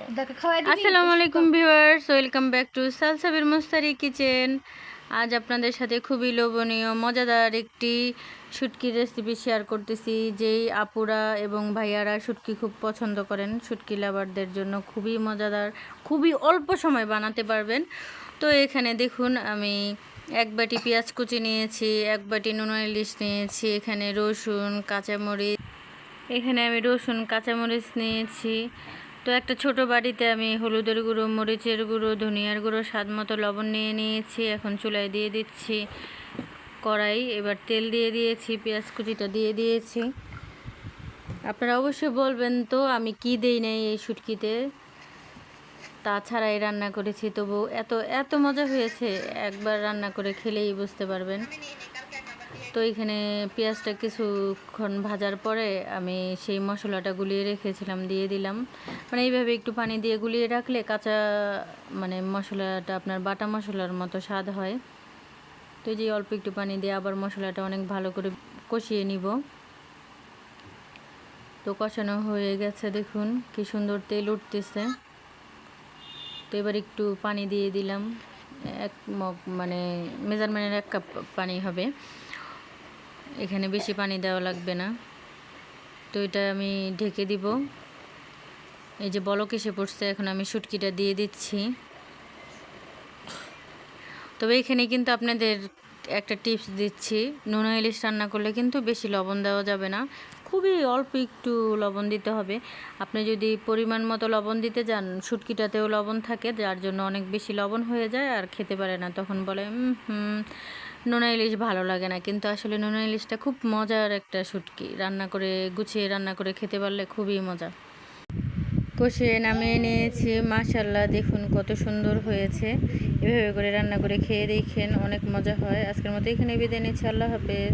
আসসালামু আলাইকুম viewers, welcome back to সালসাবির Mustari kitchen. আজ আপনাদের সাথে খুবই লোভনীয় মজাদার একটি শুটকির রেসিপি শেয়ার করতেছি। যেই আপুরা এবং ভাইয়ারা শুটকি খুব পছন্দ করেন, শুটকি লাভারদের জন্য খুবই মজাদার, খুবই অল্প সময় বানাতে পারবেন। তো এখানে দেখুন, আমি এক বাটি পেঁয়াজ কুচি নিয়েছি, এক বাটি নোনা ইলিশ নিয়েছি, এখানে রসুন কাঁচামরিচ, এখানে আমি রসুন কাঁচামরিচ নিয়েছি। তো একটা ছোট বাটিতে আমি হলুদের গুঁড়ো, মরিচের গুঁড়ো, ধনিয়ার গুঁড়ো, স্বাদ মতো লবণ নিয়ে নিয়েছি। এখন চুলায় দিয়ে দিচ্ছি কড়াই, এবার তেল দিয়ে দিয়েছি, পেঁয়াজ কুচিটা দিয়ে দিয়েছি। আপনারা অবশ্যই বলবেন তো আমি কি দেই নাই এই শুটকিতে, তাছাড়াই রান্না করেছি, তবু এত এত মজা হয়েছে, একবার রান্না করে খেলেই বুঝতে পারবেন। তো এখানে পেঁয়াজটা কিছুক্ষণ ভাজার পরে আমি সেই মশলাটা গুলিয়ে রেখেছিলাম দিয়ে দিলাম। মানে এইভাবে একটু পানি দিয়ে গুলিয়ে রাখলে কাঁচা মানে মশলাটা আপনার বাটা মশলার মতো স্বাদ হয়। তো এই যে অল্প একটু পানি দিয়ে আবার মশলাটা অনেক ভালো করে কষিয়ে নিব। তো কষানো হয়ে গেছে, দেখুন কি সুন্দর তেল উঠতেছে। তো এবার একটু পানি দিয়ে দিলাম, এক মগ মানে মেজারমেন্টের 1 কাপ পানি হবে, এখানে বেশি পানি দেওয়া লাগবে না। তো এটা আমি ঢেকে দিব। এই যে বলক এসে পড়ছে, এখন আমি শুটকিটা দিয়ে দিচ্ছি। তবে এখানে কিন্তু আপনাদের একটা টিপস দিচ্ছি, নোনা ইলিশ রান্না করলে কিন্তু বেশি লবণ দেওয়া যাবে না, খুবই অল্প একটু লবণ দিতে হবে। আপনি যদি পরিমাণ মতো লবণ দিতে যান, শুটকিটাতেও লবণ থাকে, যার জন্য অনেক বেশি লবণ হয়ে যায় আর খেতে পারে না, তখন বলে নোনা ইলিশ ভালো লাগে না। কিন্তু আসলে নোনা ইলিশটা খুব মজার একটা শুটকি, রান্না করে গুছিয়ে রান্না করে খেতে পারলে খুবই মজা। কষিয়ে নামিয়ে নিয়েছি, মাশাআল্লাহ দেখুন কত সুন্দর হয়েছে। এভাবে করে রান্না করে খেয়ে দেখেন, অনেক মজা হয়। আজকের মতো এখানে বিদায় নিচ্ছি, আল্লাহ হাফেজ।